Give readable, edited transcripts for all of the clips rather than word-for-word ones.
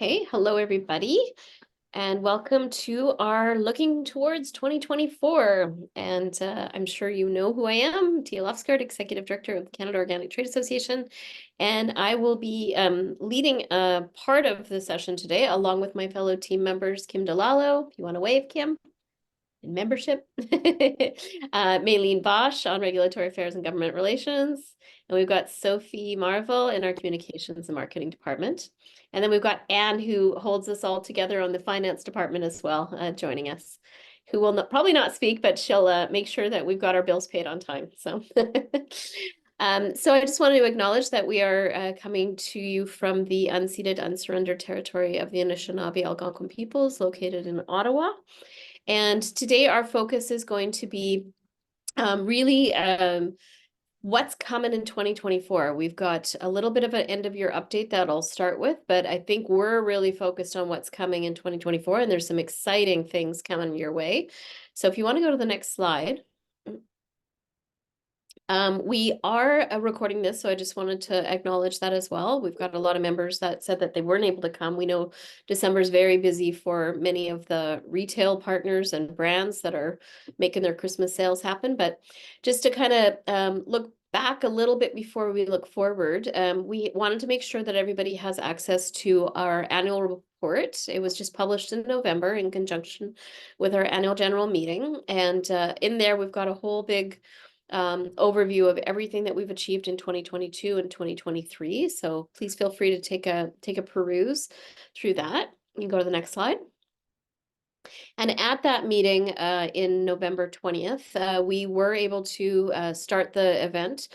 Okay, hello everybody, and welcome to our Looking Towards 2024. And I'm sure you know who I am, Tia Lofsgaard, Executive Director of the Canada Organic Trade Association. And I will be leading a part of the session today, along with my fellow team members, Kim Delalo. If you want to wave, Kim, in membership, Maylene Bosch on Regulatory Affairs and Government Relations. And we've got Sophie Marvel in our Communications and Marketing Department. And then we've got Anne, who holds us all together on the Finance Department as well, joining us, who will probably not speak, but she'll make sure that we've got our bills paid on time. So, so I just wanted to acknowledge that we are coming to you from the unceded, unsurrendered territory of the Anishinaabe Algonquin peoples located in Ottawa. And today our focus is going to be really what's coming in 2024. We've got a little bit of an end of year update that I'll start with, but I think we're really focused on what's coming in 2024, and there's some exciting things coming your way. So if you want to go to the next slide. We are recording this, so I just wanted to acknowledge that as well. We've got a lot of members that said that they weren't able to come. We know December is very busy for many of the retail partners and brands that are making their Christmas sales happen. But just to kind of look back a little bit before we look forward, we wanted to make sure that everybody has access to our annual report. It was just published in November in conjunction with our annual general meeting. And in there, we've got a whole big overview of everything that we've achieved in 2022 and 2023. So please feel free to take a peruse through that. You can go to the next slide. And at that meeting in November 20th, we were able to start the event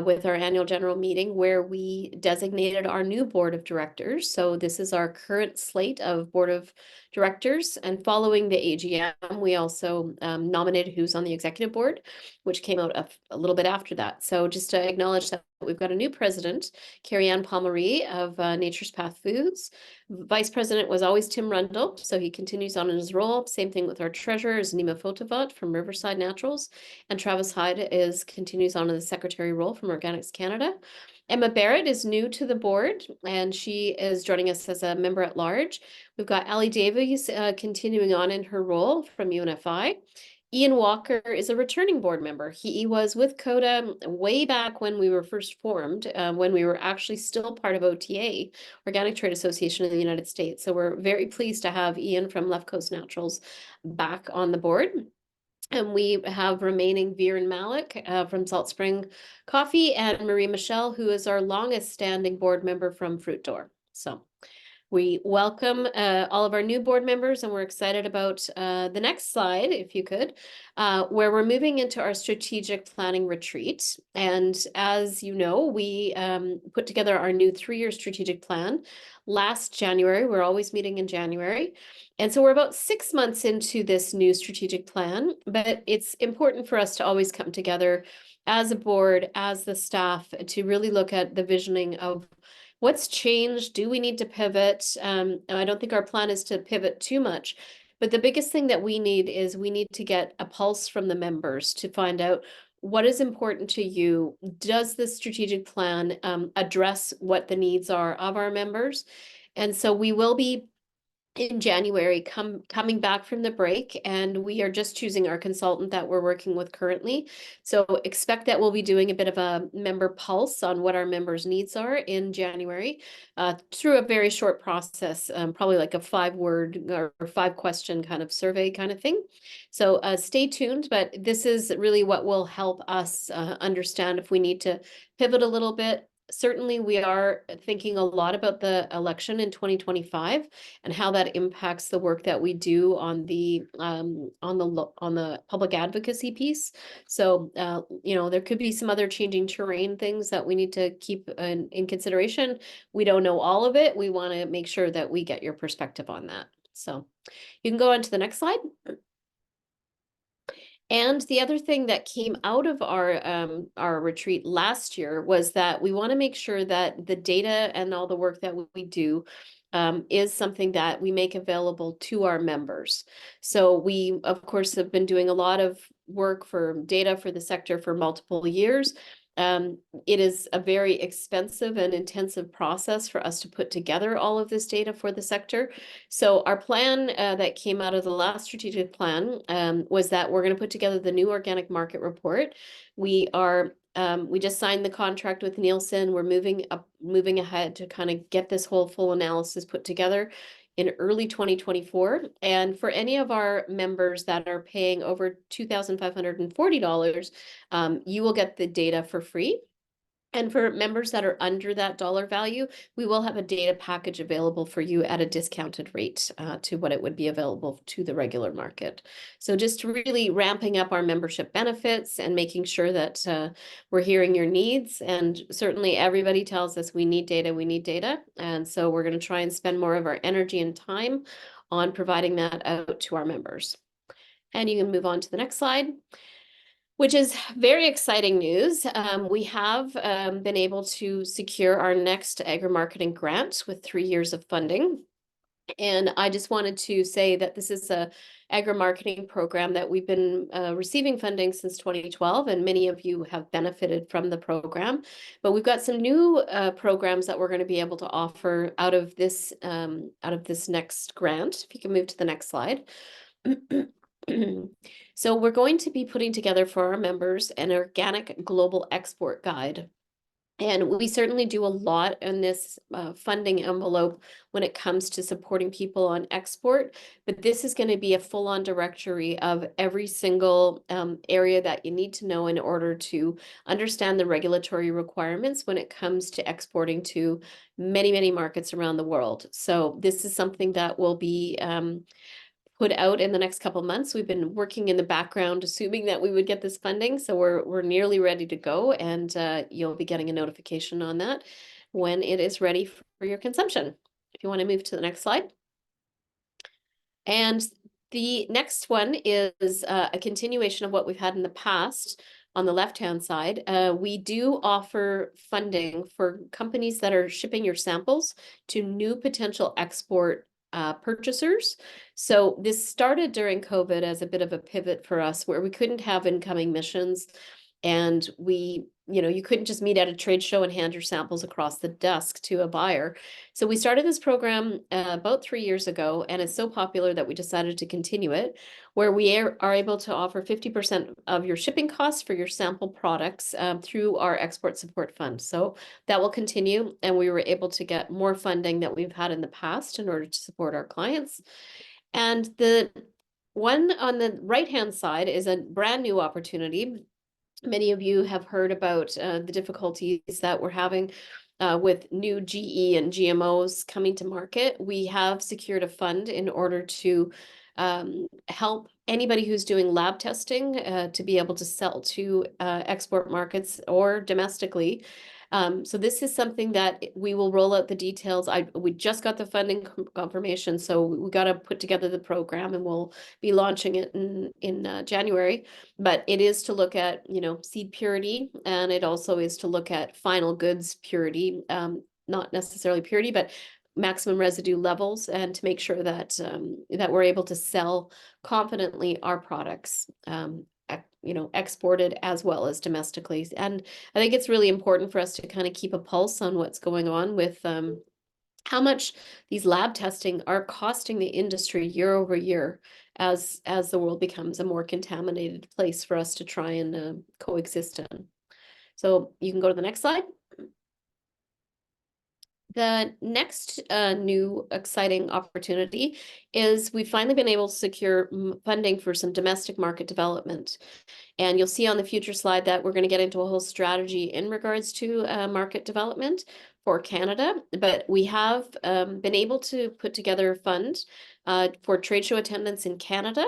with our annual general meeting, where we designated our new board of directors. So this is our current slate of board of directors. And following the AGM, we also nominated who's on the executive board, which came out a little bit after that. So just to acknowledge that we've got a new president, Carrie-Anne Palmery of Nature's Path Foods. Vice President was always Tim Rundle, so he continues on in his role. Same thing with our treasurer is Nima Fotavat from Riverside Naturals, and Travis Hyde continues on in the secretary role from Organics Canada. Emma Barrett is new to the board, and she is joining us as a member at large. We've got Ali Davies continuing on in her role from UNFI. Ian Walker is a returning board member. He was with CODA way back when we were first formed, when we were actually still part of OTA, Organic Trade Association in the United States. So we're very pleased to have Ian from Left Coast Naturals back on the board. And we have remaining Viren Malik from Salt Spring Coffee, and Marie Michelle, who is our longest standing board member from Fruit Door. So we welcome all of our new board members, and we're excited about the next slide, if you could, where we're moving into our strategic planning retreat. And as you know, we put together our new 3-year strategic plan last January. We're always meeting in January. And so we're about 6 months into this new strategic plan, but it's important for us to always come together as a board, as the staff, to really look at the visioning of what's changed. Do we need to pivot? I don't think our plan is to pivot too much, but the biggest thing that we need is we need to get a pulse from the members to find out what is important to you. Does this strategic plan address what the needs are of our members? And so we will be in January coming back from the break, and we are just choosing our consultant that we're working with currently. So expect that we'll be doing a bit of a member pulse on what our members' needs are in January through a very short process, probably like a 5-word or 5-question kind of survey kind of thing. So stay tuned, but this is really what will help us understand if we need to pivot a little bit. Certainly, we are thinking a lot about the election in 2025 and how that impacts the work that we do on the public advocacy piece. So, you know, there could be some other changing terrain things that we need to keep in consideration. We don't know all of it. We want to make sure that we get your perspective on that. So, you can go on to the next slide. And the other thing that came out of our retreat last year was that we want to make sure that the data and all the work that we do is something that we make available to our members. So we, of course, have been doing a lot of work for data for the sector for multiple years. It is a very expensive and intensive process for us to put together all of this data for the sector. So our plan that came out of the last strategic plan was that we're going to put together the new organic market report. We just signed the contract with Nielsen. We're moving ahead to kind of get this whole full analysis put together in early 2024. And for any of our members that are paying over $2,540, you will get the data for free. And for members that are under that dollar value, we will have a data package available for you at a discounted rate to what it would be available to the regular market. So just really ramping up our membership benefits and making sure that we're hearing your needs. And certainly everybody tells us we need data, we need data. And so we're going to try and spend more of our energy and time on providing that out to our members. And you can move on to the next slide, which is very exciting news. We have been able to secure our next agri-marketing grant with 3 years of funding. And I just wanted to say that this is a agri-marketing program that we've been receiving funding since 2012, and many of you have benefited from the program. But we've got some new programs that we're going to be able to offer out of this next grant. If you can move to the next slide. So we're going to be putting together for our members an organic global export guide. And we certainly do a lot in this funding envelope when it comes to supporting people on export. But this is going to be a full-on directory of every single area that you need to know in order to understand the regulatory requirements when it comes to exporting to many, many markets around the world. So this is something that will be put out in the next couple of months. We've been working in the background, assuming that we would get this funding. So we're nearly ready to go, and you'll be getting a notification on that when it is ready for your consumption. If you want to move to the next slide. And the next one is a continuation of what we've had in the past. On the left-hand side, we do offer funding for companies that are shipping your samples to new potential export purchasers. So this started during COVID as a bit of a pivot for us, where we couldn't have incoming missions, and you couldn't just meet at a trade show and hand your samples across the desk to a buyer. So we started this program about 3 years ago, and it's so popular that we decided to continue it, where we are able to offer 50% of your shipping costs for your sample products through our export support fund. So that will continue, and we were able to get more funding that we've had in the past in order to support our clients. And the one on the right-hand side is a brand new opportunity. Many of you have heard about the difficulties that we're having with new GE and GMOs coming to market. We have secured a fund in order to help anybody who's doing lab testing to be able to sell to export markets or domestically. So this is something that we will roll out the details. We just got the funding confirmation, so we got to put together the program, and we'll be launching it in January. But it is to look at, seed purity, and it also is to look at final goods purity, not necessarily purity, but maximum residue levels, and to make sure that that we're able to sell confidently our products, exported as well as domestically. And I think it's really important for us to kind of keep a pulse on what's going on with how much these lab testing are costing the industry year over year as the world becomes a more contaminated place for us to try and coexist in. So you can go to the next slide. The next new exciting opportunity is we've finally been able to secure funding for some domestic market development. And you'll see on the future slide that we're going to get into a whole strategy in regards to market development for Canada. But we have been able to put together a fund for trade show attendance in Canada,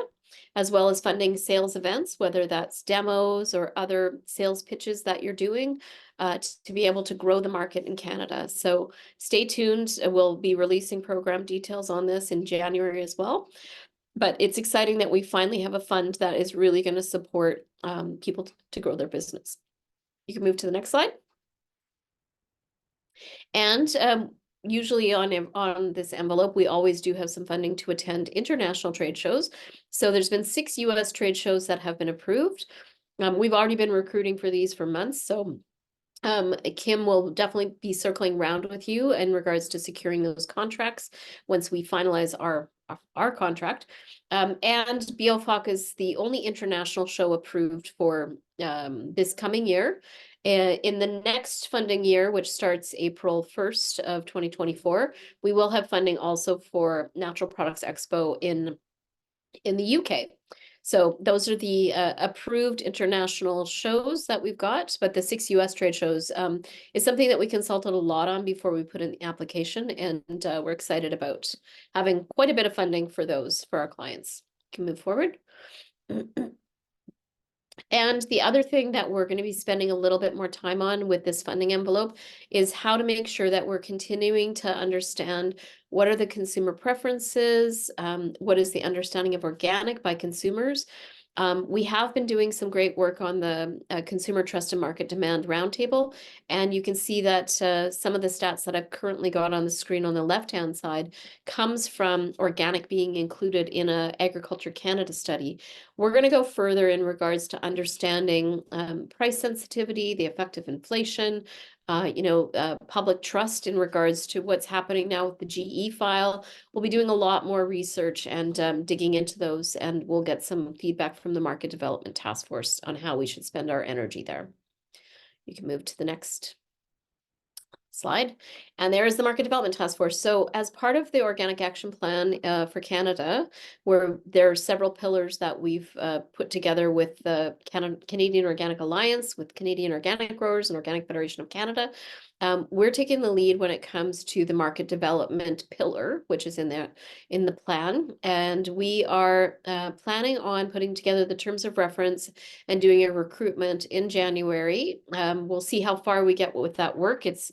as well as funding sales events, whether that's demos or other sales pitches that you're doing to be able to grow the market in Canada. So stay tuned. We'll be releasing program details on this in January as well. But it's exciting that we finally have a fund that is really going to support people to grow their business. You can move to the next slide. And usually on this envelope, we always do have some funding to attend international trade shows. So there's been 6 US trade shows that have been approved. We've already been recruiting for these for months. So Kim will definitely be circling around with you in regards to securing those contracts once we finalize our contract. And BioFoc is the only international show approved for this coming year. In the next funding year, which starts April 1st of 2024, we will have funding also for Natural Products Expo in the UK. So those are the approved international shows that we've got, but the 6 US trade shows is something that we consulted a lot on before we put in the application, and we're excited about having quite a bit of funding for those for our clients. Can move forward. And the other thing that we're going to be spending a little bit more time on with this funding envelope is how to make sure that we're continuing to understand what are the consumer preferences, what is the understanding of organic by consumers. We have been doing some great work on the Consumer Trust and Market Demand Roundtable, and you can see that some of the stats that I've currently got on the screen on the left-hand side comes from organic being included in a Agriculture Canada study. We're going to go further in regards to understanding price sensitivity, the effect of inflation, public trust in regards to what's happening now with the GE file. We'll be doing a lot more research and digging into those, and we'll get some feedback from the Market Development Task Force on how we should spend our energy there. You can move to the next slide. And there is the Market Development Task Force. So as part of the Organic Action Plan for Canada, where there are several pillars that we've put together with the Canadian Organic Alliance, with Canadian Organic Growers and Organic Federation of Canada, we're taking the lead when it comes to the market development pillar, which is in the plan. And we are planning on putting together the terms of reference and doing a recruitment in January. We'll see how far we get with that work. It's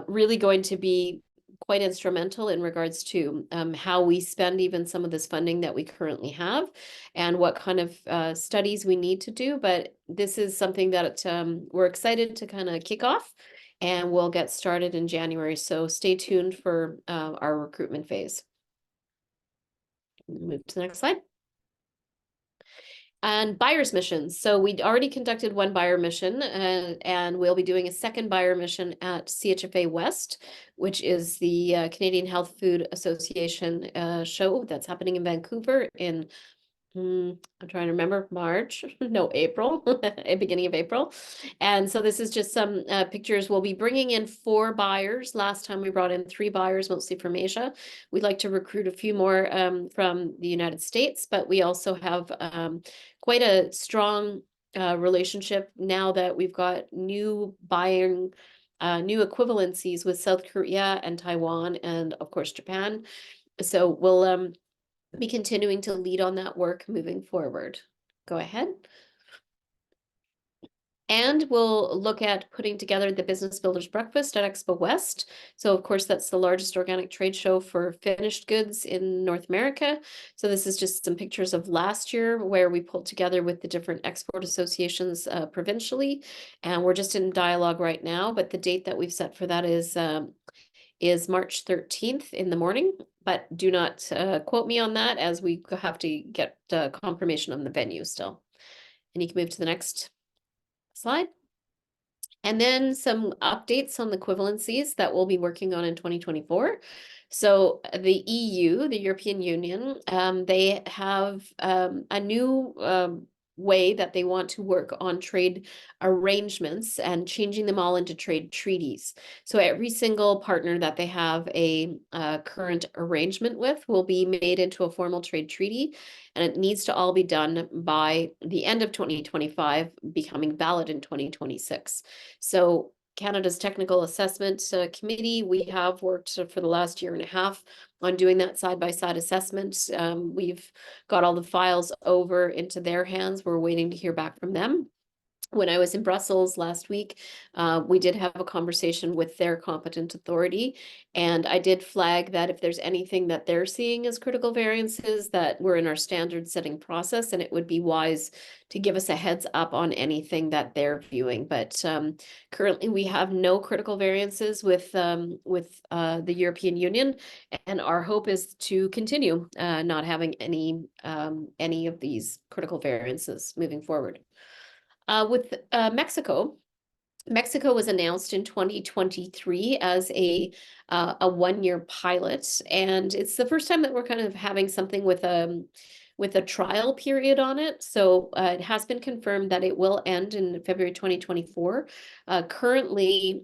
really going to be quite instrumental in regards to how we spend even some of this funding that we currently have and what kind of studies we need to do. But this is something that we're excited to kind of kick off, and we'll get started in January. So stay tuned for our recruitment phase. Move to the next slide. And buyer's missions. So we'd already conducted one buyer mission, and we'll be doing a second buyer mission at CHFA West, which is the Canadian Health Food Association show that's happening in Vancouver in I'm trying to remember, March, no, April, beginning of April. And so this is just some pictures. We'll be bringing in 4 buyers. Last time we brought in 3 buyers, mostly from Asia. We'd like to recruit a few more from the United States, but we also have quite a strong relationship now that we've got new buying new equivalencies with South Korea and Taiwan and of course Japan. So we'll be continuing to lead on that work moving forward. Go ahead. And we'll look at putting together the Business Builders Breakfast at Expo West. So of course, that's the largest organic trade show for finished goods in North America. So this is just some pictures of last year where we pulled together with the different export associations provincially. And we're just in dialogue right now, but the date that we've set for that is March 13th in the morning, but do not quote me on that as we have to get confirmation on the venue still. And you can move to the next slide. And then some updates on the equivalencies that we'll be working on in 2024. So the EU, the European Union, they have a new way that they want to work on trade arrangements and changing them all into trade treaties. So every single partner that they have a current arrangement with will be made into a formal trade treaty, and it needs to all be done by the end of 2025, becoming valid in 2026. So Canada's Technical Assessment Committee, we have worked for the last year and a half on doing that side-by-side assessment. We've got all the files over into their hands. We're waiting to hear back from them. When I was in Brussels last week, we did have a conversation with their competent authority, and I did flag that if there's anything that they're seeing as critical variances, that we're in our standard setting process, and it would be wise to give us a heads up on anything that they're viewing. But currently, we have no critical variances with the European Union, and our hope is to continue not having any of these critical variances moving forward. With Mexico, Mexico was announced in 2023 as a 1-year pilot, and it's the first time that we're kind of having something with a trial period on it. So it has been confirmed that it will end in February 2024. Currently,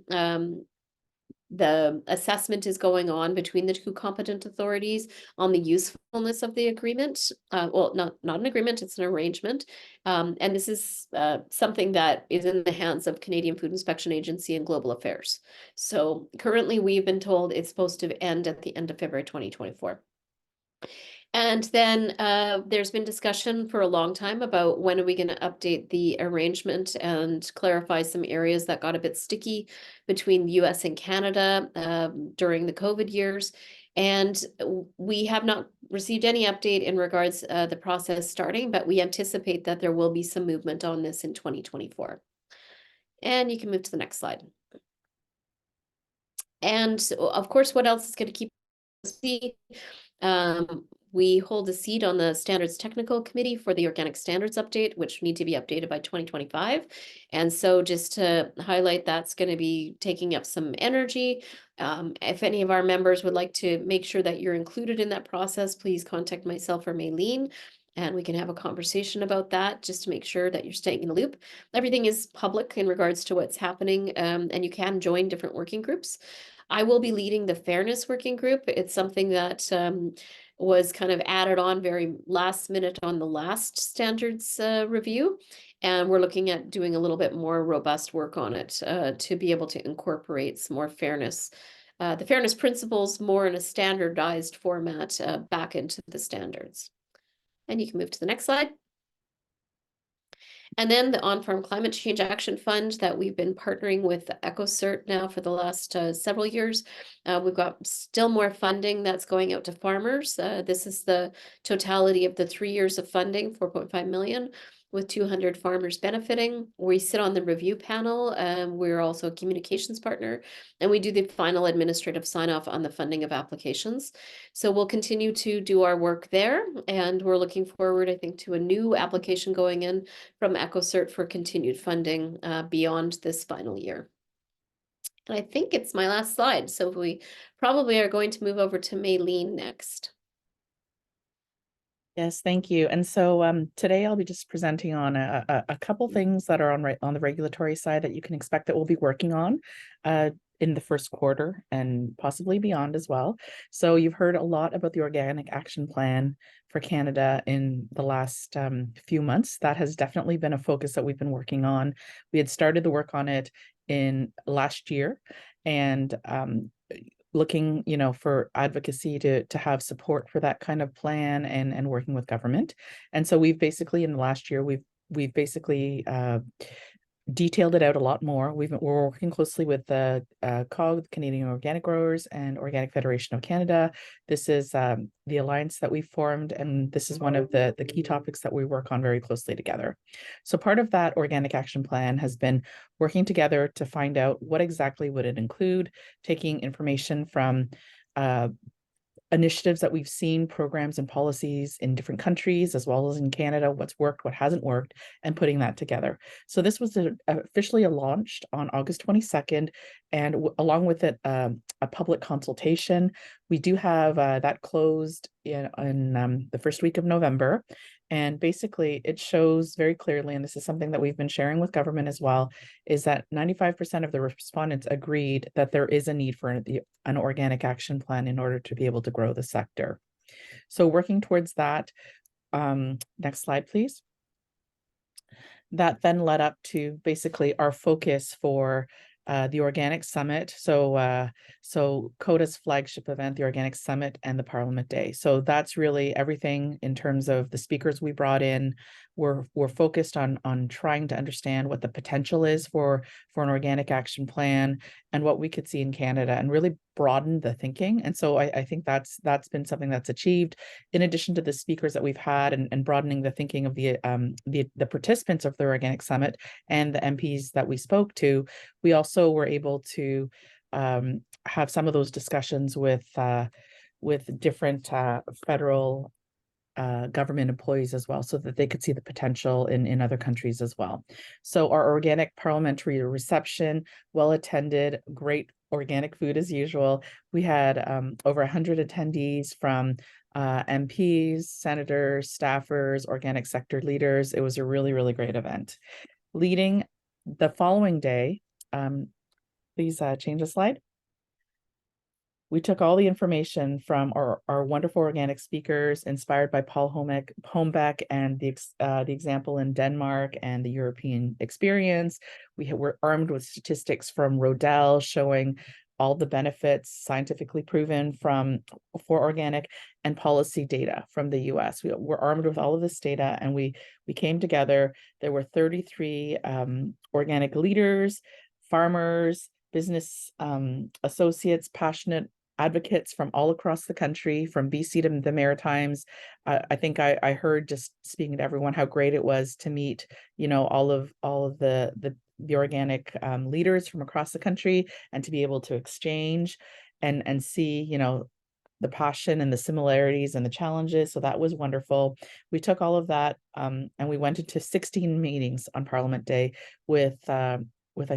the assessment is going on between the two competent authorities on the usefulness of the agreement. Well, not an agreement, it's an arrangement. And this is something that is in the hands of Canadian Food Inspection Agency and Global Affairs. So currently we've been told it's supposed to end at the end of February 2024. And then there's been discussion for a long time about when are we going to update the arrangement and clarify some areas that got a bit sticky between the US and Canada during the COVID years. And we have not received any update in regards the process starting, but we anticipate that there will be some movement on this in 2024. And you can move to the next slide. And of course, what else is going to keep us busy? We hold a seat on the Standards Technical Committee for the Organic Standards update, which need to be updated by 2025. And so just to highlight, that's going to be taking up some energy. If any of our members would like to make sure that you're included in that process, please contact myself or Maylene, and we can have a conversation about that just to make sure that you're staying in the loop. Everything is public in regards to what's happening, and you can join different working groups. I will be leading the Fairness Working Group. It's something that was kind of added on very last minute on the last standards review. And we're looking at doing a little bit more robust work on it to be able to incorporate some more fairness, the fairness principles more in a standardized format back into the standards. And you can move to the next slide. And then the On-Farm Climate Change Action Fund that we've been partnering with EcoCert now for the last several years. We've got still more funding that's going out to farmers. This is the totality of the 3 years of funding, 4.5 million, with 200 farmers benefiting. We sit on the review panel. We're also a communications partner, and we do the final administrative sign-off on the funding of applications. So we'll continue to do our work there, and we're looking forward, I think, to a new application going in from EcoCert for continued funding beyond this final year. And I think it's my last slide, so we probably are going to move over to Maylene next. Yes, thank you. And so today I'll be just presenting on a couple things that are on the regulatory side that you can expect that we'll be working on in the first quarter and possibly beyond as well. So you've heard a lot about the Organic Action Plan for Canada in the last few months. That has definitely been a focus that we've been working on. We had started the work on it in last year, and looking, for advocacy to have support for that kind of plan and working with government. And so we've basically, in the last year, we've basically detailed it out a lot more. We're working closely with the COG, Canadian Organic Growers, and Organic Federation of Canada. This is the alliance that we formed, and this is one of the key topics that we work on very closely together. So part of that Organic Action Plan has been working together to find out what exactly would it include, taking information from initiatives that we've seen, programs and policies in different countries, as well as in Canada, what's worked, what hasn't worked, and putting that together. So this was officially launched on August 22nd, and along with it, a public consultation. We do have that closed in the first week of November. And basically it shows very clearly, and this is something that we've been sharing with government as well, is that 95% of the respondents agreed that there is a need for an organic action plan in order to be able to grow the sector. So working towards that, next slide, please. That then led up to basically our focus for the Organic Summit. So CODA's flagship event, the Organic Summit, and the Parliament Day. So that's really everything in terms of the speakers we brought in. We're focused on trying to understand what the potential is for an organic action plan and what we could see in Canada, and really broaden the thinking. And so I think that's been something that's achieved, in addition to the speakers that we've had, and broadening the thinking of the participants of the Organic Summit and the MPs that we spoke to. We also were able to have some of those discussions with different federal government employees as well, so that they could see the potential in other countries as well. So our organic parliamentary reception, well attended, great organic food as usual. We had over 100 attendees from MPs, senators, staffers, organic sector leaders. It was a really, really great event. Leading the following day, please change the slide. We took all the information from our wonderful organic speakers, inspired by Paul Homebeck and the example in Denmark and the European experience. We were armed with statistics from Rodell showing all the benefits scientifically proven for organic, and policy data from the US. We were armed with all of this data, and we came together. There were 33 organic leaders, farmers, business associates, passionate advocates from all across the country, from BC to the Maritimes. I think I heard, just speaking to everyone, how great it was to meet, all of the organic leaders from across the country, and to be able to exchange and see, the passion and the similarities and the challenges. So that was wonderful. We took all of that and we went into 16 meetings on Parliament Day with I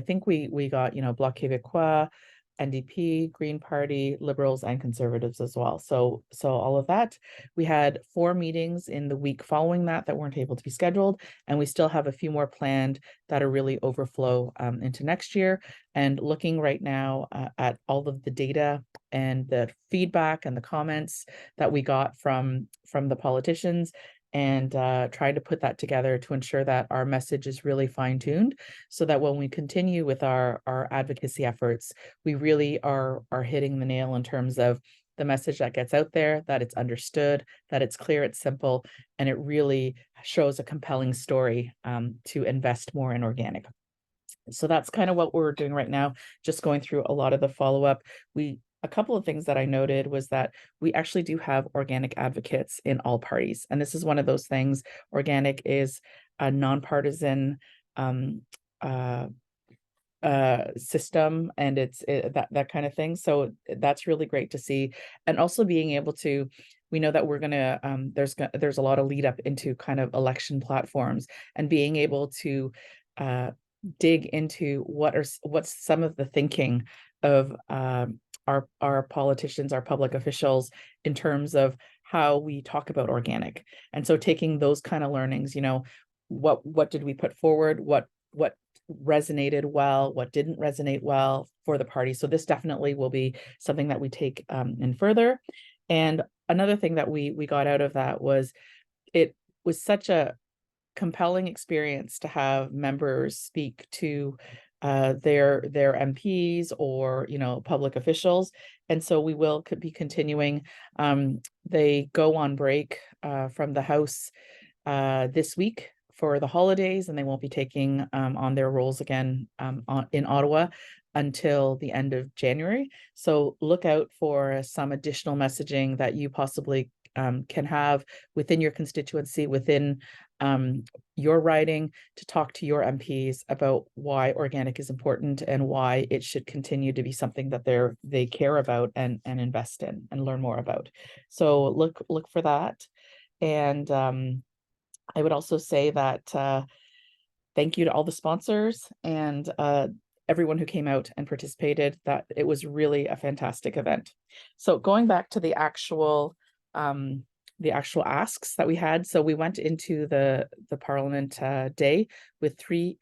think we got, Bloc Québécois, NDP, Green Party, Liberals, and Conservatives as well. So all of that. We had 4 meetings in the week following that weren't able to be scheduled, and we still have a few more planned that are really overflow into next year. And looking right now at all of the data and the feedback and the comments that we got from the politicians, and trying to put that together to ensure that our message is really fine-tuned, so that when we continue with our advocacy efforts, we really are hitting the nail in terms of the message that gets out there, that it's understood, that it's clear, it's simple, and it really shows a compelling story to invest more in organic. So that's kind of what we're doing right now, just going through a lot of the follow-up. A couple of things that I noted was that we actually do have organic advocates in all parties. And this is one of those things. Organic is a nonpartisan system, and it's that kind of thing. So that's really great to see. And also being able to, we know that we're gonna there's a lot of lead up into kind of election platforms, and being able to dig into what's some of the thinking of our politicians, our public officials, in terms of how we talk about organic. And so taking those kind of learnings, what did we put forward, what resonated well, what didn't resonate well for the party. So this definitely will be something that we take in further. And another thing that we got out of that was, it was such a compelling experience to have members speak to their MPs or public officials. And so we will be continuing. They go on break from the House this week for the holidays, and they won't be taking on their roles again in Ottawa until the end of January. So look out for some additional messaging that you possibly can have within your constituency, within your riding, to talk to your MPs about why organic is important and why it should continue to be something that they care about and invest in and learn more about. So look for that. And I would also say that thank you to all the sponsors and everyone who came out and participated, that it was really a fantastic event. So going back to the actual asks that we had. So we went into the Parliament Day with three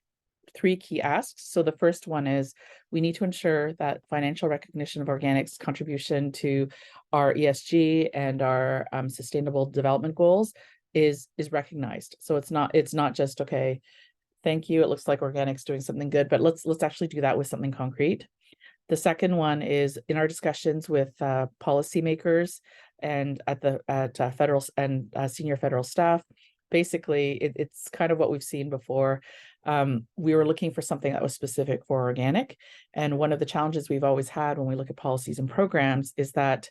key asks. So the first one is, we need to ensure that financial recognition of organics' contribution to our ESG and our sustainable development goals is recognized. So it's not just, okay, thank you, it looks like organics doing something good, but let's actually do that with something concrete. The second one is, in our discussions with policymakers and at federal and senior federal staff, basically it's kind of what we've seen before. We were looking for something that was specific for organic. And one of the challenges we've always had when we look at policies and programs is that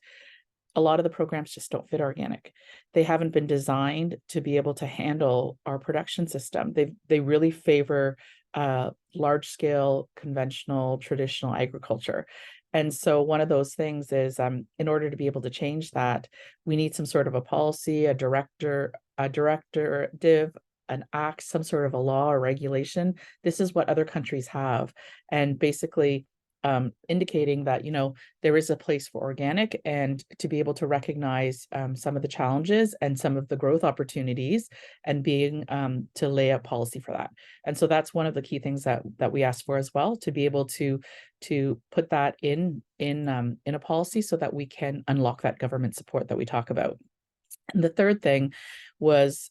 a lot of the programs just don't fit organic. They haven't been designed to be able to handle our production system. They really favor large scale, conventional, traditional agriculture. And so one of those things is, in order to be able to change that, we need some sort of a policy, a directive, an act, some sort of a law or regulation. This is what other countries have. And basically, indicating that, there is a place for organic, and to be able to recognize some of the challenges and some of the growth opportunities, and being to lay out policy for that. And so that's one of the key things that we asked for as well, to be able to put that in a policy so that we can unlock that government support that we talk about. And the third thing was,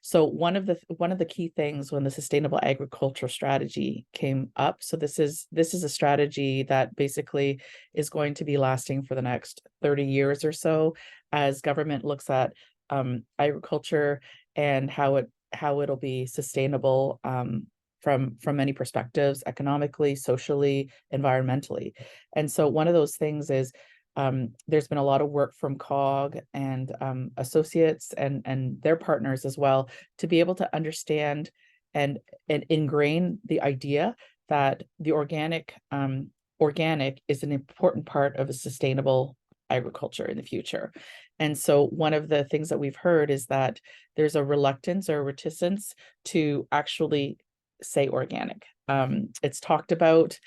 so one of the key things when the sustainable agriculture strategy came up. So this is a strategy that basically is going to be lasting for the next 30 years or so, as government looks at agriculture and how it'll be sustainable from many perspectives, economically, socially, environmentally. And so one of those things is, there's been a lot of work from COG and associates and their partners as well, to be able to understand and ingrain the idea that the organic is an important part of a sustainable agriculture in the future. And so one of the things that we've heard is that there's a reluctance or reticence to actually say organic. It's talked about,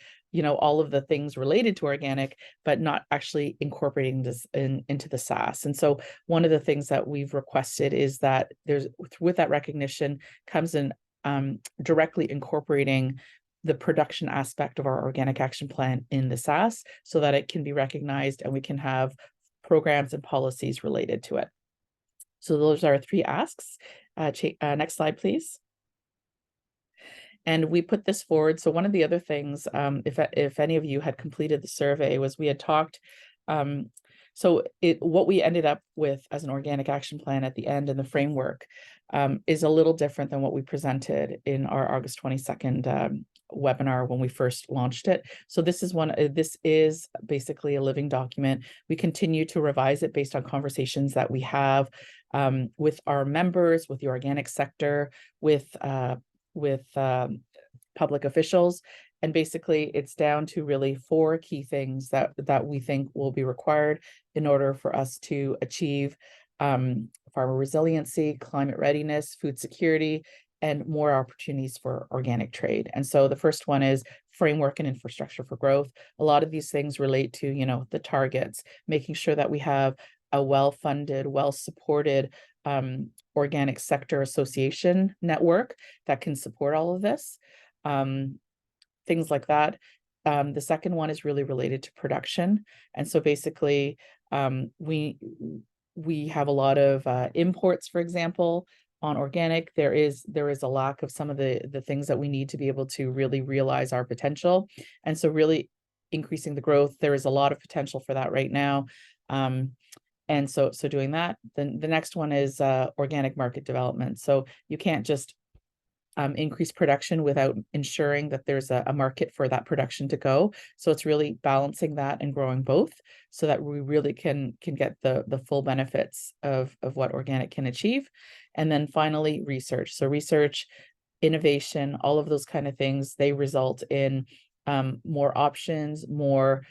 all of the things related to organic, but not actually incorporating this into the SAS. And so one of the things that we've requested is that with that recognition comes in directly incorporating the production aspect of our organic action plan in the SAS, so that it can be recognized and we can have programs and policies related to it. So those are our 3 asks. Next slide, please. And we put this forward. So one of the other things, if any of you had completed the survey, was we had talked. What we ended up with as an organic action plan at the end, and the framework is a little different than what we presented in our August 22nd webinar when we first launched it. So this is basically a living document. We continue to revise it based on conversations that we have with our members, with the organic sector, with public officials. And basically it's down to really 4 key things that we think will be required in order for us to achieve farmer resiliency, climate readiness, food security, and more opportunities for organic trade. And so the first one is framework and infrastructure for growth. A lot of these things relate to, the targets, making sure that we have a well-funded, well-supported organic sector association network that can support all of this, things like that. The second one is really related to production. And so basically, we have a lot of imports, for example, on organic. There is a lack of some of the things that we need to be able to really realize our potential. And so really increasing the growth, there is a lot of potential for that right now. And so doing that. Then the next one is organic market development. So you can't just increase production without ensuring that there's a market for that production to go. So it's really balancing that and growing both, so that we really can get the full benefits of what organic can achieve. And then finally, research. So research, innovation, all of those kind of things, they result in more options, more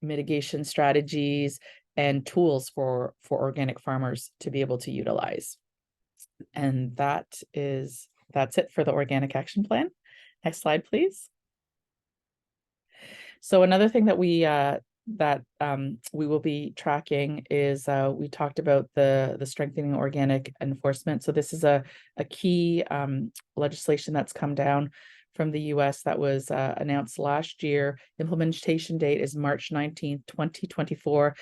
mitigation strategies and tools for organic farmers to be able to utilize. And that's it for the organic action plan. Next slide, please. So another thing that we will be tracking is we talked about the strengthening organic enforcement. So this is a key legislation that's come down from the US that was announced last year. Implementation date is March 19th, 2024.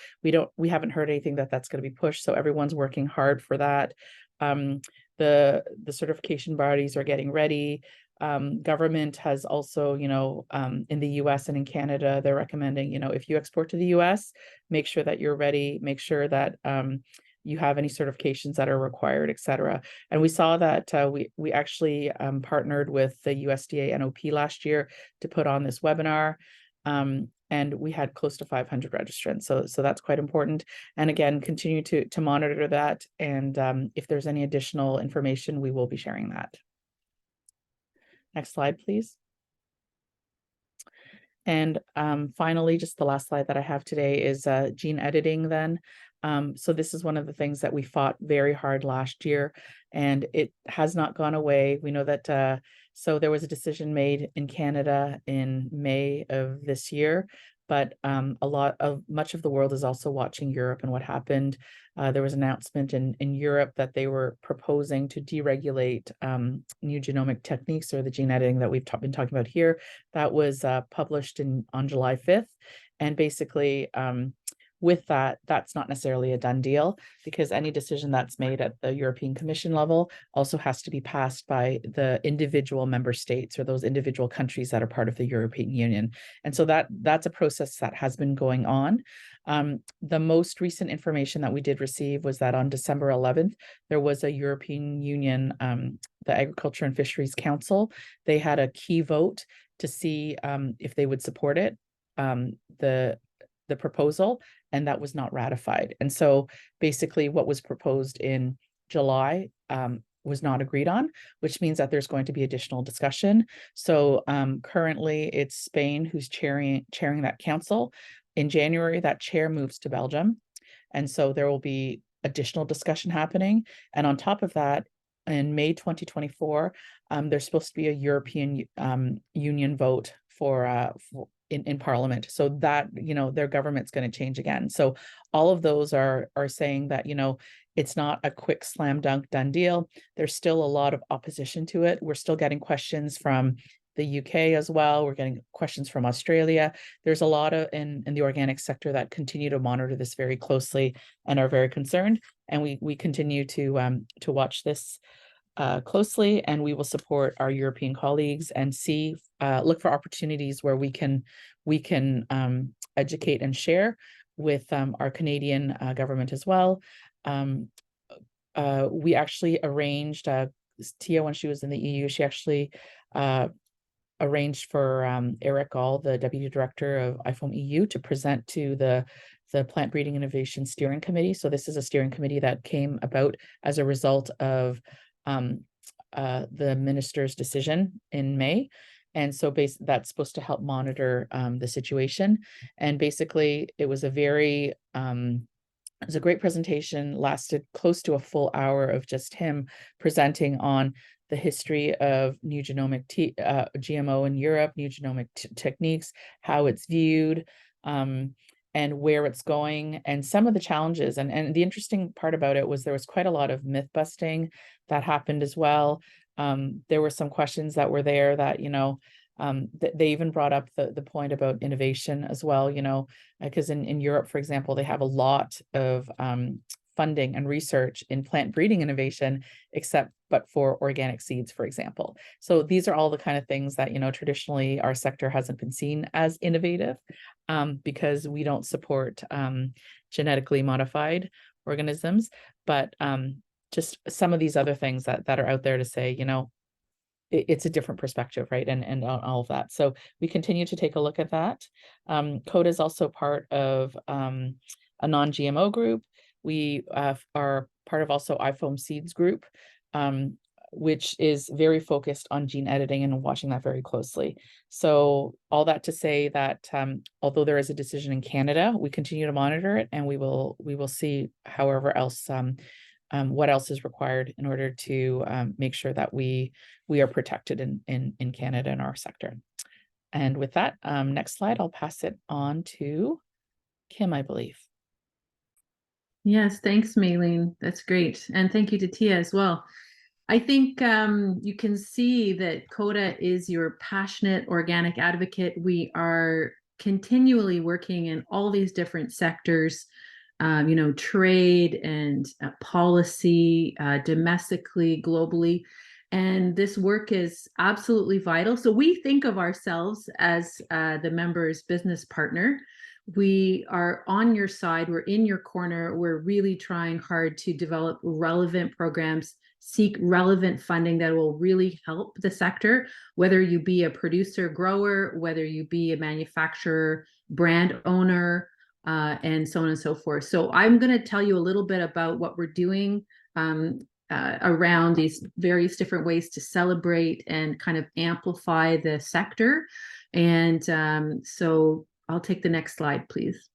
We haven't heard anything that's going to be pushed, so everyone's working hard for that. The certification bodies are getting ready. Government has also, in the US and in Canada, they're recommending, if you export to the US, make sure that you're ready, make sure that you have any certifications that are required, et cetera. And we saw that we actually partnered with the USDA NOP last year to put on this webinar. And we had close to 500 registrants. So that's quite important. And again, continue to monitor that. And if there's any additional information, we will be sharing that. Next slide, please. And finally, just the last slide that I have today is gene editing then. So this is one of the things that we fought very hard last year, and it has not gone away. We know that, so there was a decision made in Canada in May of this year, but much of the world is also watching Europe and what happened. There was an announcement in Europe that they were proposing to deregulate new genomic techniques, or the gene editing that we've been talking about here. That was published on July 5th. And basically, with that, that's not necessarily a done deal, because any decision that's made at the European Commission level also has to be passed by the individual member states, or those individual countries that are part of the European Union. And so that's a process that has been going on. The most recent information that we did receive was that on December 11th, there was a European Union, the Agriculture and Fisheries Council. They had a key vote to see if they would support it, the proposal, and that was not ratified. And so basically what was proposed in July was not agreed on, which means that there's going to be additional discussion. So currently it's Spain who's chairing that council. In January, that chair moves to Belgium. And so there will be additional discussion happening. And on top of that, in May 2024, there's supposed to be a European Union vote in Parliament, so that, you know, their government's going to change again. So all of those are saying that, you know, it's not a quick slam dunk done deal. There's still a lot of opposition to it. We're still getting questions from the UK as well. We're getting questions from Australia. There's a lot of in the organic sector that continue to monitor this very closely and are very concerned. And we continue to watch this closely, and we will support our European colleagues and look for opportunities where we can educate and share with our Canadian government as well. We actually arranged, Tia, when she was in the EU, she actually arranged for Eric Gall, the Deputy Director of IFOAM EU, to present to the Plant Breeding Innovation Steering Committee. So this is a steering committee that came about as a result of the minister's decision in May. And so that's supposed to help monitor the situation. And basically it was a very, it was a great presentation, lasted close to a full hour of just him presenting on the history of new genomic GMO in Europe, new genomic techniques, how it's viewed, and where it's going, and some of the challenges. And the interesting part about it was there was quite a lot of myth busting that happened as well. There were some questions that were there that, you know, they even brought up the point about innovation as well, you know, because in Europe, for example, they have a lot of funding and research in plant breeding innovation, but for organic seeds, for example. So these are all the kind of things that, you know, traditionally our sector hasn't been seen as innovative, because we don't support genetically modified organisms. But just some of these other things that are out there to say, you know, it's a different perspective, right? And all of that. So we continue to take a look at that. CODA is also part of a non-GMO group. We are part of also IFOAM Seeds group, which is very focused on gene editing and watching that very closely. So all that to say that although there is a decision in Canada, we continue to monitor it, and we will see however else what else is required in order to make sure that we are protected in Canada and our sector. And with that, next slide, I'll pass it on to Kim, I believe. Yes, thanks, Maylene. That's great. And thank you to Tia as well. I think you can see that CODA is your passionate organic advocate. We are continually working in all these different sectors, you know, trade and policy, domestically, globally. And this work is absolutely vital. So we think of ourselves as the members' business partner. We are on your side. We're in your corner. We're really trying hard to develop relevant programs, seek relevant funding that will really help the sector, whether you be a producer, grower, whether you be a manufacturer, brand owner, and so on and so forth. So I'm going to tell you a little bit about what we're doing around these various different ways to celebrate and kind of amplify the sector. And so I'll take the next slide, please.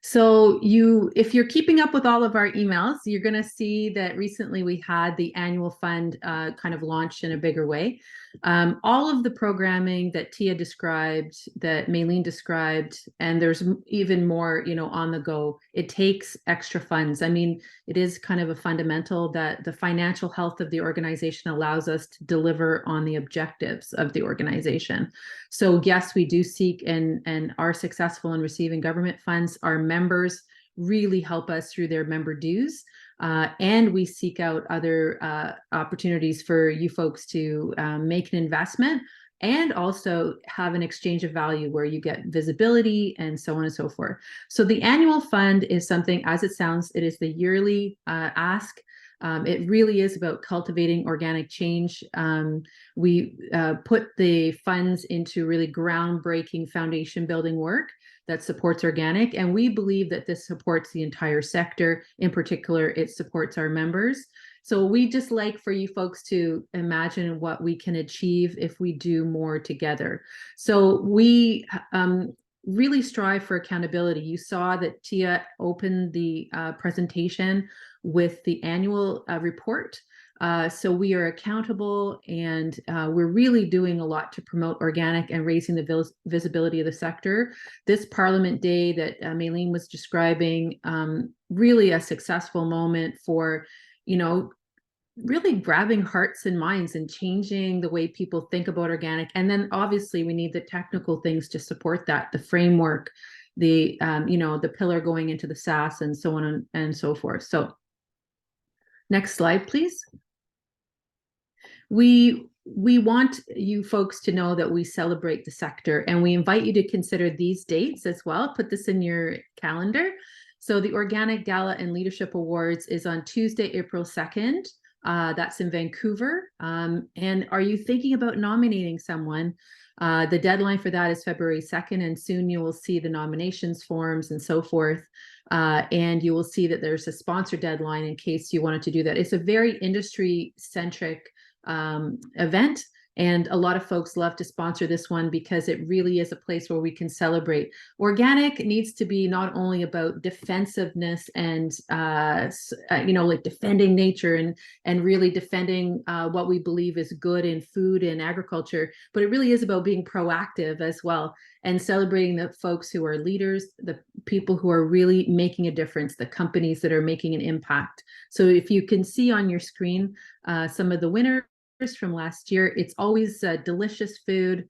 So if you're keeping up with all of our emails, you're going to see that recently we had the annual fund kind of launched in a bigger way. All of the programming that Tia described, that Maylene described, and there's even more, on the go. It takes extra funds. I mean, it is kind of a fundamental that the financial health of the organization allows us to deliver on the objectives of the organization. So yes, we do seek and are successful in receiving government funds. Our members really help us through their member dues. And we seek out other opportunities for you folks to make an investment and also have an exchange of value where you get visibility and so on and so forth. So the annual fund is something, as it sounds, it is the yearly ask. It really is about cultivating organic change. We put the funds into really groundbreaking foundation building work that supports organic. And we believe that this supports the entire sector. In particular, it supports our members. So we just like for you folks to imagine what we can achieve if we do more together. So we really strive for accountability. You saw that Tia opened the presentation with the annual report. So we are accountable, and we're really doing a lot to promote organic and raising the visibility of the sector. This Parliament Day that Maylene was describing, really a successful moment for, really grabbing hearts and minds and changing the way people think about organic. And then obviously we need the technical things to support that, the framework, the pillar going into the SAS and so on and so forth. So next slide, please. We want you folks to know that we celebrate the sector, and we invite you to consider these dates as well. Put this in your calendar. So the Organic Gala and Leadership Awards is on Tuesday, April 2nd. That's in Vancouver. And are you thinking about nominating someone? The deadline for that is February 2nd, and soon you will see the nominations forms and so forth. And you will see that there's a sponsor deadline in case you wanted to do that. It's a very industry-centric event, and a lot of folks love to sponsor this one because it really is a place where we can celebrate. Organic needs to be not only about defensiveness and like defending nature and really defending what we believe is good in food and agriculture, but it really is about being proactive as well and celebrating the folks who are leaders, the people who are really making a difference, the companies that are making an impact. So if you can see on your screen some of the winners from last year, it's always delicious food.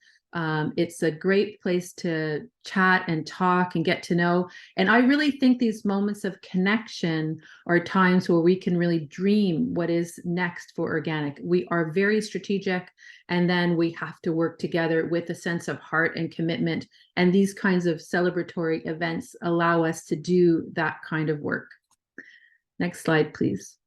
It's a great place to chat and talk and get to know. And I really think these moments of connection are times where we can really dream what is next for organic. We are very strategic, and then we have to work together with a sense of heart and commitment. And these kinds of celebratory events allow us to do that kind of work. Next slide, please.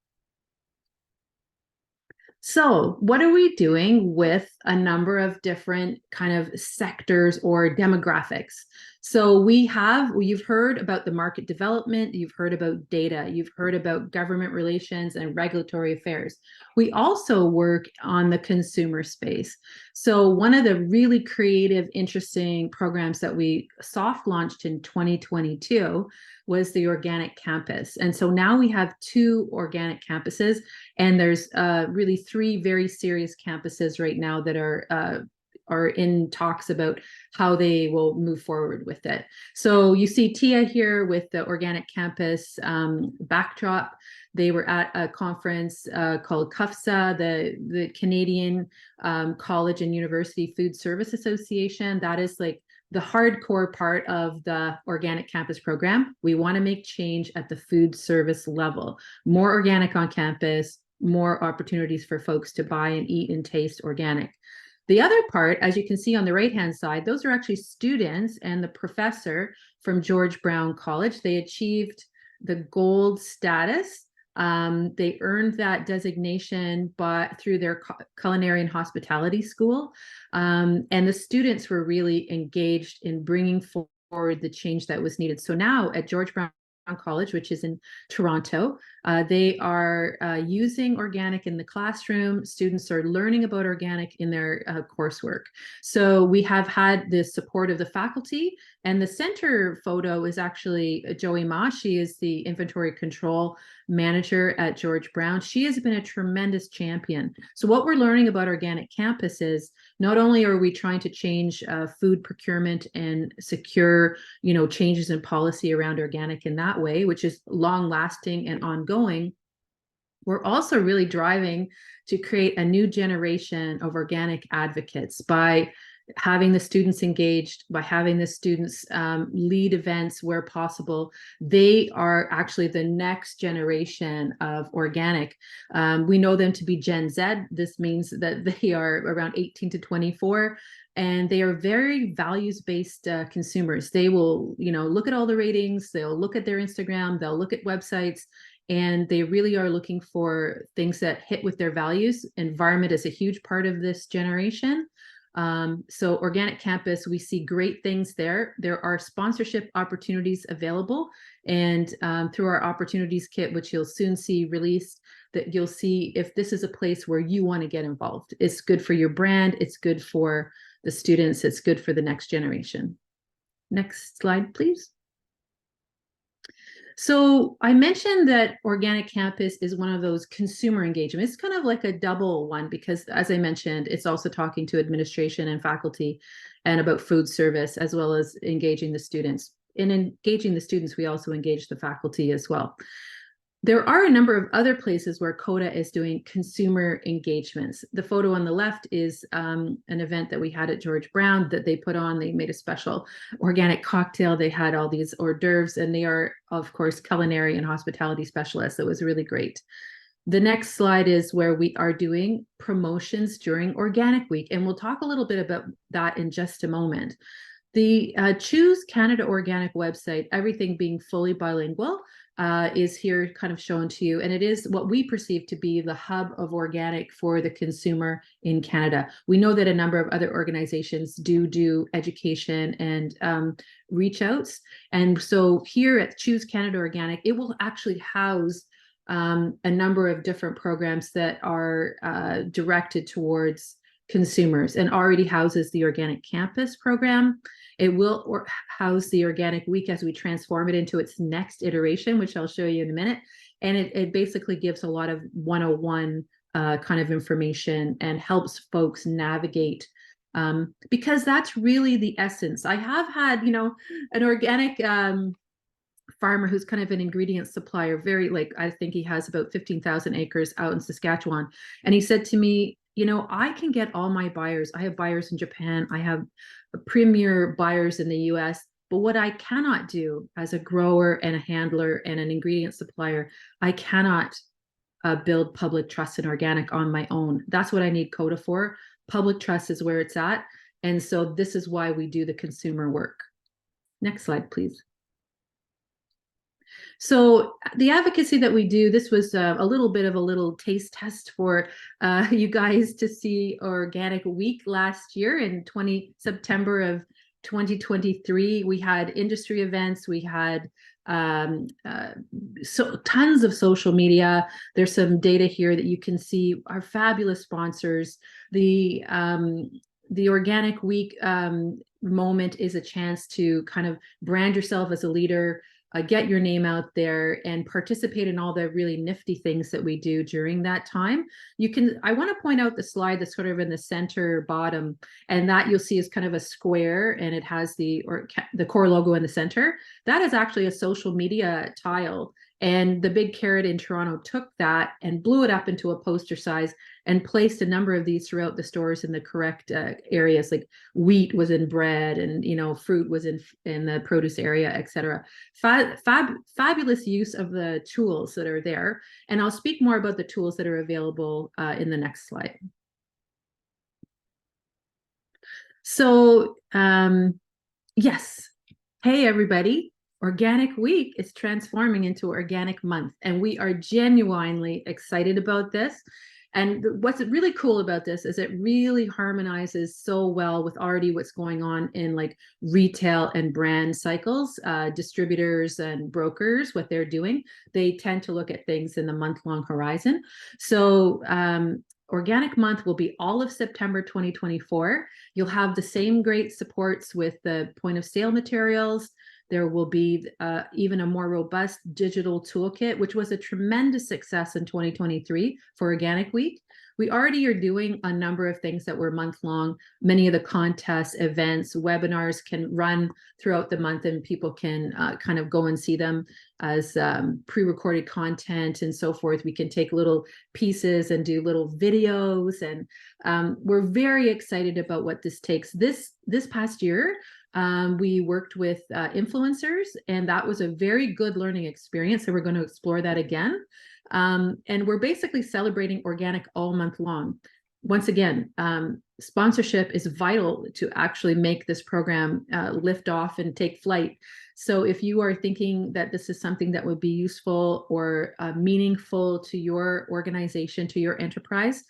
So what are we doing with a number of different kind of sectors or demographics? So you've heard about the market development, you've heard about data, you've heard about government relations and regulatory affairs. We also work on the consumer space. So one of the really creative, interesting programs that we soft launched in 2022 was the Organic Campus. And so now we have 2 organic campuses, and there's really 3 very serious campuses right now that are in talks about how they will move forward with it. So you see Tia here with the Organic Campus backdrop. They were at a conference called CUFSA, the Canadian College and University Food Service Association. That is like the hardcore part of the Organic Campus program. We want to make change at the food service level. More organic on campus, more opportunities for folks to buy and eat and taste organic. The other part, as you can see on the right-hand side, those are actually students and the professor from George Brown College. They achieved the gold status. They earned that designation through their culinary and hospitality school. And the students were really engaged in bringing forward the change that was needed. So now at George Brown College, which is in Toronto. They are using organic in the classroom. Students are learning about organic in their coursework. So we have had the support of the faculty, and the center photo is actually Joey Ma. She is the inventory control manager at George Brown. She has been a tremendous champion. So what we're learning about Organic Campus is not only are we trying to change food procurement and secure, changes in policy around organic in that way, which is long lasting and ongoing, we're also really driving to create a new generation of organic advocates by having the students engaged, by having the students lead events where possible. They are actually the next generation of organic. We know them to be Gen Z. This means that they are around 18 to 24. And they are very values-based consumers. They will, look at all the ratings. They'll look at their Instagram. They'll look at websites. And they really are looking for things that hit with their values. Environment is a huge part of this generation. So Organic Campus, we see great things there. There are sponsorship opportunities available, and through our opportunities kit, which you'll soon see released, that you'll see if this is a place where you want to get involved. It's good for your brand. It's good for the students. It's good for the next generation. Next slide, please. So I mentioned that Organic Campus is one of those consumer engagements. It's kind of like a double one because, as I mentioned, it's also talking to administration and faculty and about food service, as well as engaging the students. In engaging the students, we also engage the faculty as well. There are a number of other places where CODA is doing consumer engagements. The photo on the left is an event that we had at George Brown that they put on. They made a special organic cocktail. They had all these hors d'oeuvres, and they are, of course, culinary and hospitality specialists. It was really great. The next slide is where we are doing promotions during Organic Week, and we'll talk a little bit about that in just a moment. The Choose Canada Organic website, everything being fully bilingual, is here kind of shown to you. And it is what we perceive to be the hub of organic for the consumer in Canada. We know that a number of other organizations do education and reach outs. And so here at Choose Canada Organic, it will actually house a number of different programs that are directed towards consumers, and already houses the Organic Campus program. It will house the Organic Week as we transform it into its next iteration, which I'll show you in a minute. And it basically gives a lot of 101 kind of information and helps folks navigate, because that's really the essence. I have had, an organic farmer who's kind of an ingredient supplier, I think he has about 15,000 acres out in Saskatchewan. And he said to me, I can get all my buyers. I have buyers in Japan. I have premier buyers in the US. But what I cannot do as a grower and a handler and an ingredient supplier, I cannot build public trust in organic on my own. That's what I need CODA for. Public trust is where it's at. And so this is why we do the consumer work. Next slide, please. So the advocacy that we do, this was a little bit of a little taste test for you guys to see Organic Week last year in September of 2023. We had industry events. We had so tons of social media. There's some data here that you can see our fabulous sponsors. The Organic Week moment is a chance to kind of brand yourself as a leader, get your name out there, and participate in all the really nifty things that we do during that time. I want to point out the slide that's sort of in the center bottom, and that you'll see is kind of a square, and it has the core logo in the center. That is actually a social media tile. And the Big Carrot in Toronto took that and blew it up into a poster size and placed a number of these throughout the stores in the correct areas, like wheat was in bread and, fruit was in the produce area, etc. Fabulous use of the tools that are there. And I'll speak more about the tools that are available in the next slide. So, yes. Hey, everybody. Organic Week is transforming into Organic Month, and we are genuinely excited about this. And what's really cool about this is it really harmonizes so well with already what's going on in like retail and brand cycles. Distributors and brokers, what they're doing, they tend to look at things in the month-long horizon. So Organic Month will be all of September 2024. You'll have the same great supports with the point of sale materials. There will be even a more robust digital toolkit, which was a tremendous success in 2023 for Organic Week. We already are doing a number of things that were month-long. Many of the contests, events, webinars can run throughout the month, and people can kind of go and see them as pre-recorded content and so forth. We can take little pieces and do little videos, and we're very excited about what this takes. This past year, we worked with influencers, and that was a very good learning experience. So we're going to explore that again. And we're basically celebrating organic all month long. Once again, sponsorship is vital to actually make this program lift off and take flight. So if you are thinking that this is something that would be useful or meaningful to your organization, to your enterprise,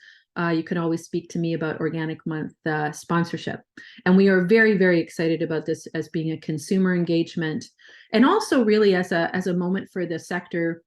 you can always speak to me about Organic Month sponsorship. And we are very, very excited about this as being a consumer engagement, and also really as a moment for the sector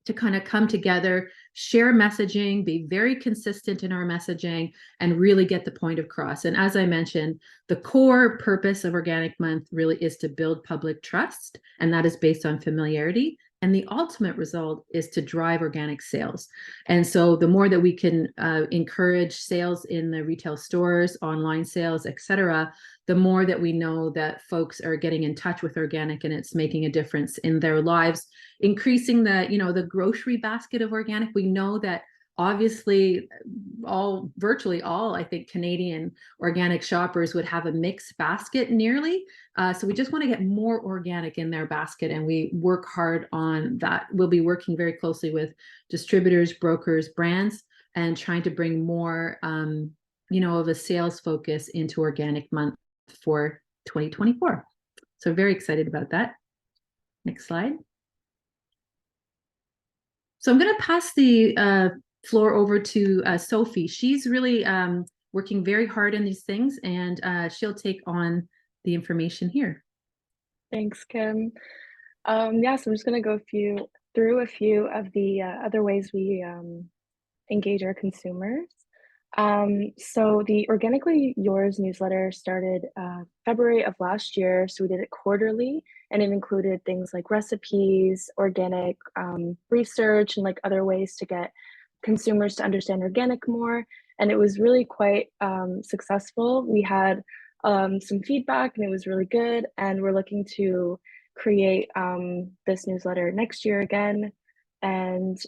to kind of come together, share messaging, be very consistent in our messaging, and really get the point across. And as I mentioned, the core purpose of Organic Month really is to build public trust, and that is based on familiarity. And the ultimate result is to drive organic sales. And so the more that we can encourage sales in the retail stores, online sales, et cetera, the more that we know that folks are getting in touch with organic and it's making a difference in their lives, increasing the grocery basket of organic. We know that obviously virtually all, I think, Canadian organic shoppers would have a mixed basket nearly. So we just want to get more organic in their basket, and we work hard on that. We'll be working very closely with distributors, brokers, brands, and trying to bring more, of a sales focus into Organic Month for 2024. So very excited about that. Next slide. So I'm going to pass the floor over to Sophie. She's really working very hard on these things, and she'll take on the information here. Thanks, Kim. So I'm just going to go through a few of the other ways we engage our consumers. So the Organically Yours newsletter started February of last year. So we did it quarterly, and it included things like recipes, organic research, and like other ways to get consumers to understand organic more. And it was really quite successful. We had some feedback, and it was really good. And we're looking to create this newsletter next year again. And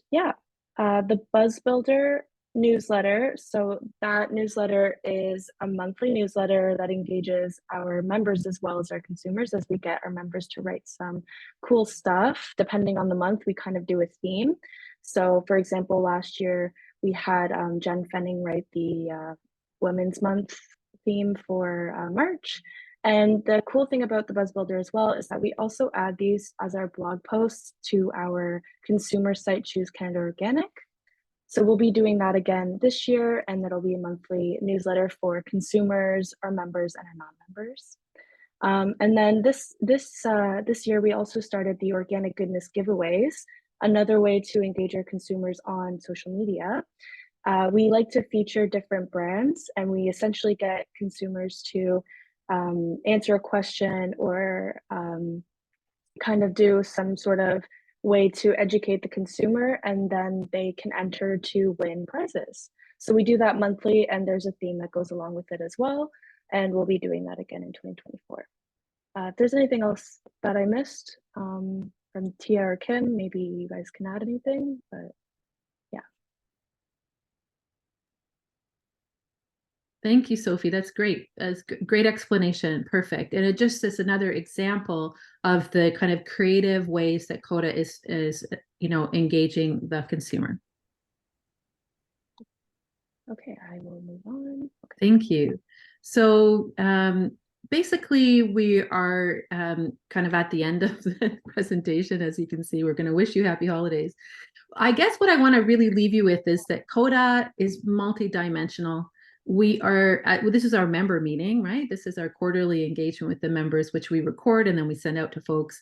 the Buzz Builder newsletter. So that newsletter is a monthly newsletter that engages our members as well as our consumers, as we get our members to write some cool stuff. Depending on the month, we kind of do a theme. So for example, last year we had Jen Fenning write the Women's Month theme for March. And the cool thing about the Buzz Builder as well is that we also add these as our blog posts to our consumer site, Choose Canada Organic. So we'll be doing that again this year, and that'll be a monthly newsletter for consumers, our members, and our non-members. And then this year, we also started the Organic Goodness giveaways, another way to engage our consumers on social media. We like to feature different brands, and we essentially get consumers to answer a question or kind of do some sort of way to educate the consumer, and then they can enter to win prizes. So we do that monthly, and there's a theme that goes along with it as well. And we'll be doing that again in 2024. If there's anything else that I missed from Tia or Kim, maybe you guys can add anything, but yeah. Thank you, Sophie. That's great. That's great explanation. Perfect. And it just is another example of the kind of creative ways that CODA is engaging the consumer. Okay, I will move on. Okay. Thank you. So basically, we are kind of at the end of the presentation. As you can see, we're going to wish you happy holidays. I guess what I want to really leave you with is that CODA is multidimensional. We are well, this is our member meeting, right? This is our quarterly engagement with the members, which we record and then we send out to folks.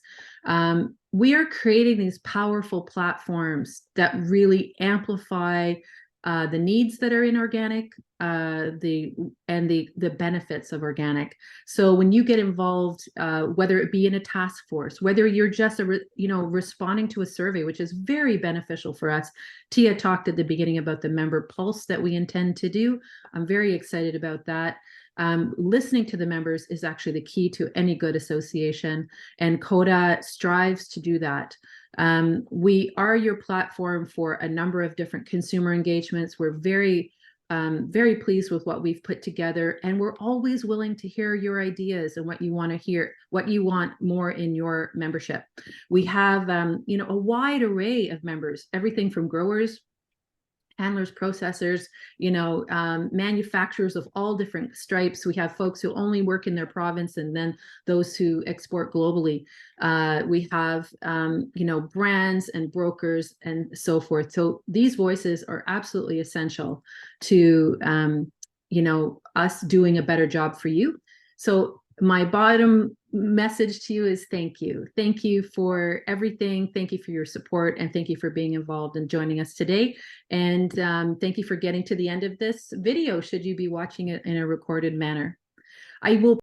We are creating these powerful platforms that really amplify the needs that are in organic, the benefits of organic. So when you get involved, whether it be in a task force, whether you're just responding to a survey, which is very beneficial for us. Tia talked at the beginning about the member pulse that we intend to do. I'm very excited about that. Listening to the members is actually the key to any good association, and CODA strives to do that. We are your platform for a number of different consumer engagements. We're very pleased with what we've put together, and we're always willing to hear your ideas and what you want to hear, what you want more in your membership. We have a wide array of members, everything from growers, handlers, processors, manufacturers of all different stripes. We have folks who only work in their province, and then those who export globally. We have, brands and brokers and so forth. So these voices are absolutely essential to, us doing a better job for you. So my bottom message to you is thank you. Thank you for everything. Thank you for your support, and thank you for being involved and joining us today. And thank you for getting to the end of this video, should you be watching it in a recorded manner. I will